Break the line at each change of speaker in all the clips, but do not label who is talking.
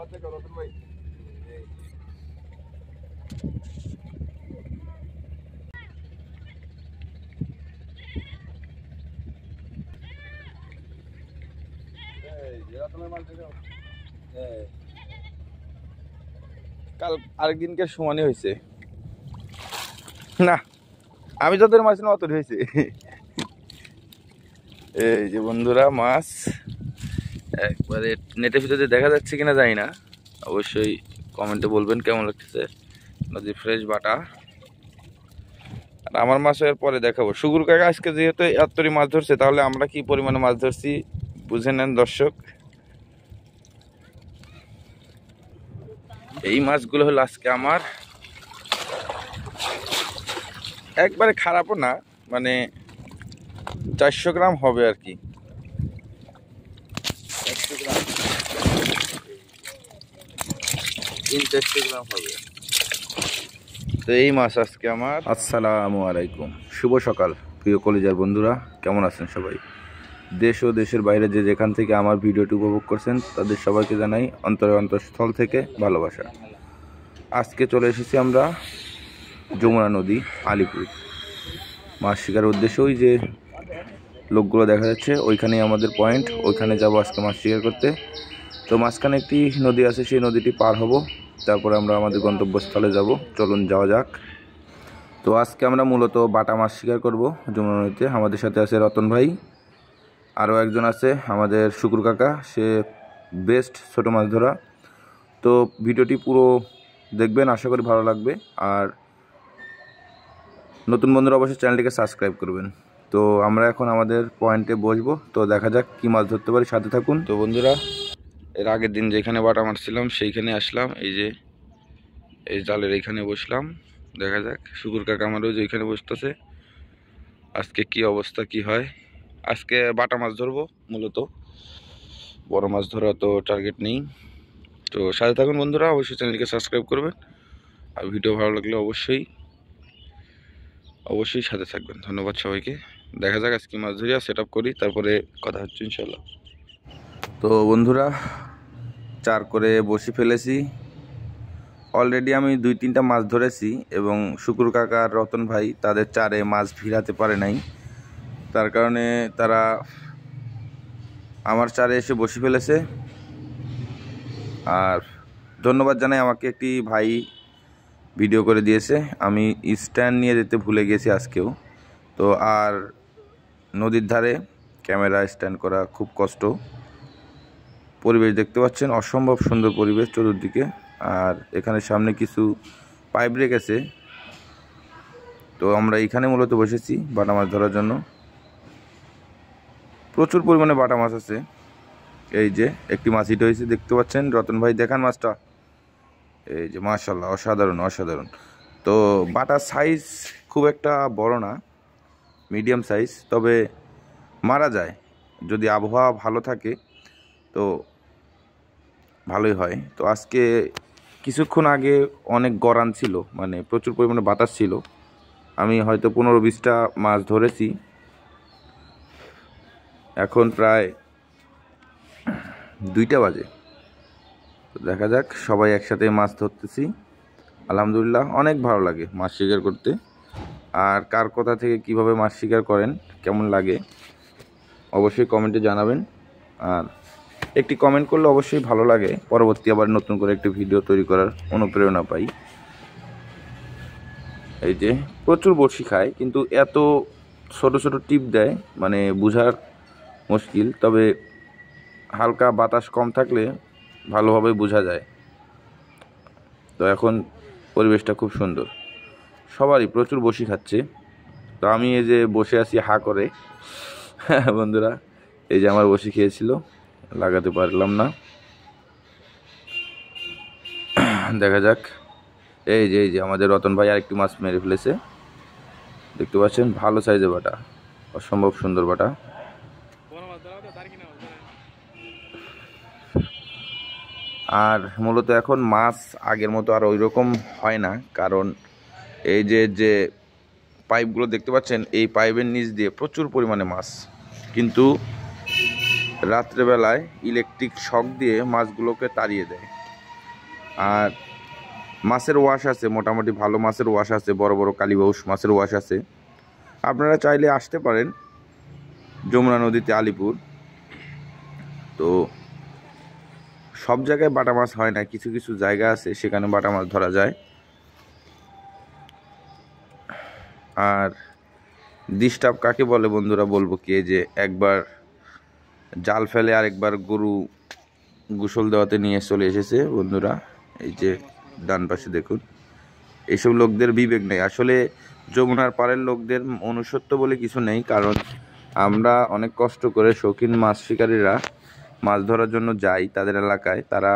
কাল আরেকদিনকে সমানই হয়েছে না, আমি যতটা মাছ না অতটা হয়েছে। এই যে বন্ধুরা মাছ একবারে নেটের ভিতরে দেখা যাচ্ছে কিনা জানি না, অবশ্যই কমেন্টে বলবেন কেমন লাগতেছে। নদীর ফ্রেশ বাটা। আর আমার মাছের পরে দেখাবো। সুগুর কাকা আজকে যেহেতু এতই মাছ ধরছে, তাহলে আমরা কি পরিমাণে মাছ ধরছি বুঝে নেন দর্শক। এই মাছগুলো হলো আজকে আমার একবারে খারাপও না, মানে 400 গ্রাম হবে আর কি। 400 গ্রাম 300-400 গ্রাম হবে। তো এই মাছ আজকে আমার। আসসালামু আলাইকুম, শুভ সকাল প্রিয় কলিজার বন্ধুরা, কেমন আছেন সবাই? দেশ ও দেশের বাইরে যে যেখান থেকে আমার ভিডিওটি উপভোগ করছেন তাদের সবাইকে জানাই অন্তরে অন্তঃস্থল থেকে ভালোবাসা। আজকে চলে এসেছি আমরা যমুনা নদী আলিপুর মাছ শিকারের উদ্দেশ্যে। ওই যে লোকগুলো দেখা যাচ্ছে ওইখানেই আমাদের পয়েন্ট, ওইখানে যাব আজকে মাছ শিকার করতে। তো মাঝখানে একটি নদী আছে, সেই নদীটি পার হব, তারপরে আমরা আমাদের গন্তব্যস্থলে যাব। চলুন যাওয়া যাক। তো আজকে আমরা মূলত বাটা মাছ শিকার করব যমুনা নদীতে। আমাদের সাথে আছে রতন ভাই, আরও একজন আছে আমাদের শুকুর কাকা, সে বেস্ট ছোটো মাছ ধরা। তো ভিডিওটি পুরো দেখবেন, আশা করি ভালো লাগবে। আর নতুন বন্ধুরা অবশ্যই চ্যানেলটিকে সাবস্ক্রাইব করবেন। তো আমরা এখন আমাদের পয়েন্টে বসবো, তো দেখা যাক কী মাছ ধরতে পারি, সাথে থাকুন। তো বন্ধুরা, এর আগের দিন যেখানে বাটা মারছিলাম সেইখানে আসলাম। এই যে এই জালের এইখানে বসলাম, দেখা যাক। শুকুর কাকা আমারও যে এইখানে বসতেছে। আজকে কি অবস্থা কি হয়। আজকে বাটা মাছ ধরবো মূলত, বড় মাছ ধরা তো টার্গেট নেই। তো সাথে থাকুন বন্ধুরা, অবশ্যই চ্যানেলকে সাবস্ক্রাইব করবেন। আর ভিডিও ভালো লাগলে অবশ্যই সাথে থাকবেন। ধন্যবাদ সবাইকে। দেখা যাক আজকে মাছ ধরিয়া সেট আপ করি, তারপরে কথা হচ্ছে ইনশাল্লাহ। তো বন্ধুরা, চার করে বসি ফেলেছি অলরেডি। আমি 2-3টা মাছ ধরেছি এবং শুকুর কাকা আর রতন ভাই তাদের চারে মাছ ভিড়াতে পারে নাই, তার কারণে তারা আমার চারে এসে বসে ফেলেছে। আর ধন্যবাদ জানাই, আমাকে একটি ভাই ভিডিও করে দিয়েছে। আমি স্ট্যান্ড নিয়ে যেতে ভুলে গেছি আজকেও। তো আর নদীর ধারে ক্যামেরা স্ট্যান্ড করা খুব কষ্ট। পরিবেশ দেখতে পাচ্ছেন, অসম্ভব সুন্দর পরিবেশ চতুর্দিকে। আর এখানে সামনে কিছু পাইপ রেখেছে। তো আমরা এখানে মূলত বসেছি বাটা মাছ ধরার জন্য। প্রচুর পরিমাণে বাটা মাছ আছে। এই যে একটি মাছ হিট হয়েছে, দেখতে পাচ্ছেন। রতন ভাই দেখান মাছটা। এই যে মাশাআল্লাহ, অসাধারণ অসাধারণ। তো বাটার সাইজ খুব একটা বড় না, মিডিয়াম সাইজ, তবে মারা যায় যদি আবহাওয়া ভালো থাকে, তো ভালোই হয়। তো আজকে কিছুক্ষণ আগে অনেক গরান ছিল, মানে প্রচুর পরিমাণে বাতাস ছিল। আমি হয়তো 15-20টা মাছ ধরেছি। এখন প্রায় 2টা বাজে। তো দেখা যাক, সবাই একসাথে মাছ ধরতেছি। আলহামদুলিল্লাহ, অনেক ভালো লাগে মাছ শিকার করতে। আর কার কোথা থেকে কিভাবে মাছ শিকার করেন, কেমন লাগে অবশ্যই কমেন্টে জানাবেন। আর একটি কমেন্ট করলে অবশ্যই ভালো লাগে, পরবর্তী আবার নতুন করে একটি ভিডিও তৈরি করার অনুপ্রেরণা পাই। এই যে প্রচুর বড়শি খায়, কিন্তু এত ছোট ছোট টিপ দেয়, মানে বোঝার মুশকিল। তবে হালকা বাতাস কম থাকলে ভালোভাবে বোঝা যায়। তো এখন পরিবেশটা খুব সুন্দর, সবারই প্রচুর বড়শি খাচ্ছে। তো আমি এই যে বসে আছি হা করে। বন্ধুরা, এই যে আমার বড়শি খেয়েছিল, লাগাতে পারলাম না। দেখা যাক। এই যে আমাদের রতন ভাই আরেকটি মাছ মেরে ফেলেছে, দেখতে পাচ্ছেন। ভালো সাইজের বাটা, অসম্ভব সুন্দর বাটা। আর মূলত এখন মাছ আগের মতো আর ওই রকম হয় না, কারণ এই যে পাইপগুলো দেখতে পাচ্ছেন, এই পাইপের নিচ দিয়ে প্রচুর পরিমাণে মাছ। কিন্তু রাত্রেবেলায় ইলেকট্রিক শক দিয়ে মাছগুলোকে তাড়িয়ে দেয়। আর মাছের ওয়াশ আছে, মোটামুটি ভালো মাছের ওয়াশ আছে, বড় বড় কালীবাউস মাছের ওয়াশ আছে। আপনারা চাইলে আসতে পারেন যমুনা নদীতে আলিপুর। তো সব জায়গায় বাটা মাছ হয় না, কিছু কিছু জায়গা আছে সেখানে বাটা মাছ ধরা যায়। আর ডিস্টার্ব কাকে বলে বন্ধুরা বলবো কি, যে একবার জাল ফেলে আর একবার গরু গোসল দেওয়াতে নিয়ে চলে এসেছে বন্ধুরা। এই যে ডান পাশে দেখুন, এইসব লোকদের বিবেক নেই আসলে। যমুনার পাড়ের লোকদের মনুষ্যত্ব বলে কিছু নেই, কারণ আমরা অনেক কষ্ট করে শৌখিন মাছ শিকারীরা মাছ ধরার জন্য যাই তাদের এলাকায়, তারা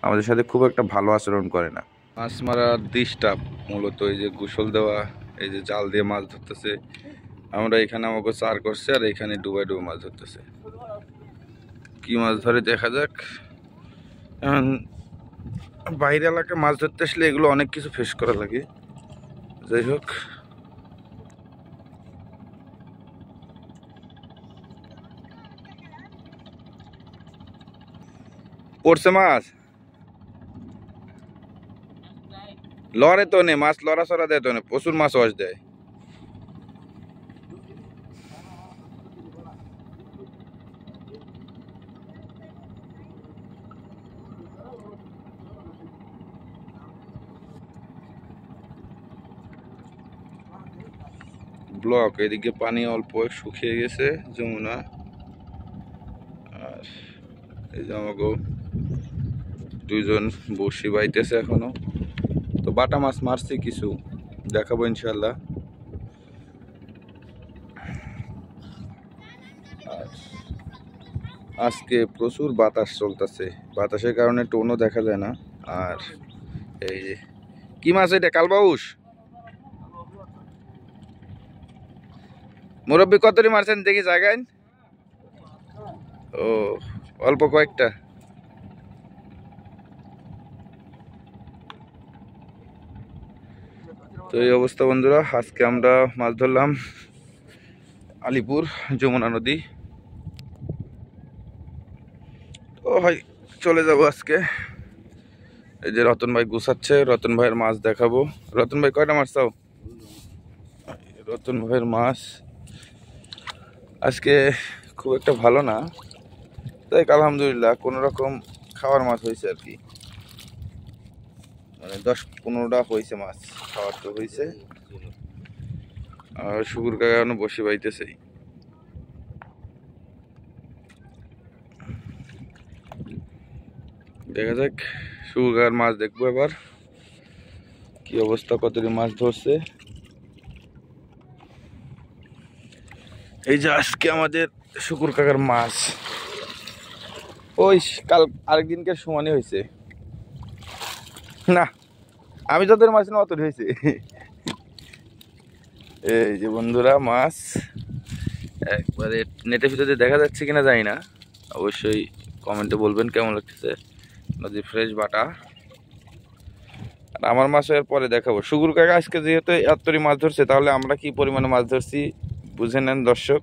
আমাদের সাথে খুব একটা ভালো আচরণ করে না। মাছ মারার ডিস্টার্ব মূলত এই যে গোসল দেওয়া, এই যে জাল দিয়ে মাছ ধরতেছে, আমরা এখানে আমাকে চার করছে আর এখানে ডুবাই ডুবে মাছ ধরতেছে। কি মাছ ধরে দেখা যাক। বাইরে এলাকায় মাছ ধরতে আসলে এগুলো অনেক কিছু ফেস করা লাগে। যাই হোক, পড়ছে মাছ, লড়ে তো নেই মাছ, লড়া সরা দেয় তো নেই, প্রচুর মাছ ওয়াশ দেয়। ব্লক, এদিকে পানি অল্প শুকিয়ে গেছে যমুনা। আর এই যে আমাকে দুইজন বসি বাইতেছে এখনো। তো বাটা মাছ মারছি কিছু, দেখাবো ইনশাল্লাহ। আজকে প্রচুর বাতাস চলতেছে, বাতাসের কারণে টোনও দেখা যায় না। আর এই যে কি মাছ এটা, কালবাউস? মুরব্বী কতটি মারছেন দেখি জায়গায়? ও অল্প কয়েকটা। তো এই অবস্থা বন্ধুরা, আজকে আমরা মাছ ধরলাম আলিপুর যমুনা নদী। তো হয় চলে যাব আজকে। এই যে রতন ভাই গুছাচ্ছে, রতন ভাইয়ের মাছ দেখাবো। রতন ভাই কয়টা মাছ চাও? রতন ভাইয়ের মাছ আজকে খুব একটা ভালো না, তাই আলহামদুলিল্লাহ কোনো রকম খাওয়ার মাছ হয়েছে আর কি। মানে 10-15টা হয়েছে মাছ, খাওয়ার তো হয়েছে। আর শুকুর কাকা এখনো বসে বাইতেছে। দেখা যাক শুকুর কাকার মাছ দেখবো এবার কি অবস্থা, কতটি মাছ ধরছে। এই যে আজকে আমাদের শুকুর কাকার মাছ ওই কাল আরেকদিনকে সমানই হয়েছে না, আমি যতটা মাছ না অতটা হয়েছে। এই যে বন্ধুরা মাছ একবারে নেটের ভিতরে দেখা যাচ্ছে কিনা জানি না, অবশ্যই কমেন্টে বলবেন কেমন লাগতেছে। নদী ফ্রেশ বাটা। আর আমার মাছ এর পরে দেখাবো। শুকুর কাকা আজকে যেহেতু এতটি মাছ ধরছে, তাহলে আমরা কি পরিমাণে মাছ ধরছি বুঝে নেন দর্শক।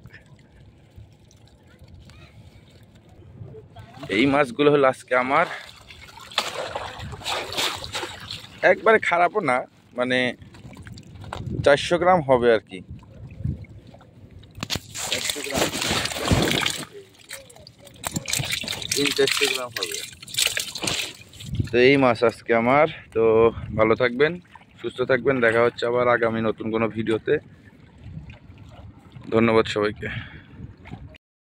এই মাছগুলো হলো আজকে আমার, একবারে খারাপও না, মানে 400 গ্রাম হবে আর কি। 400 গ্রাম, 300-400 গ্রাম হবে। তো এই মাছ আজকে আমার। তো ভালো থাকবেন, সুস্থ থাকবেন, দেখা হচ্ছে আবার আগামী নতুন কোনো ভিডিওতে। ধন্যবাদ সবাইকে।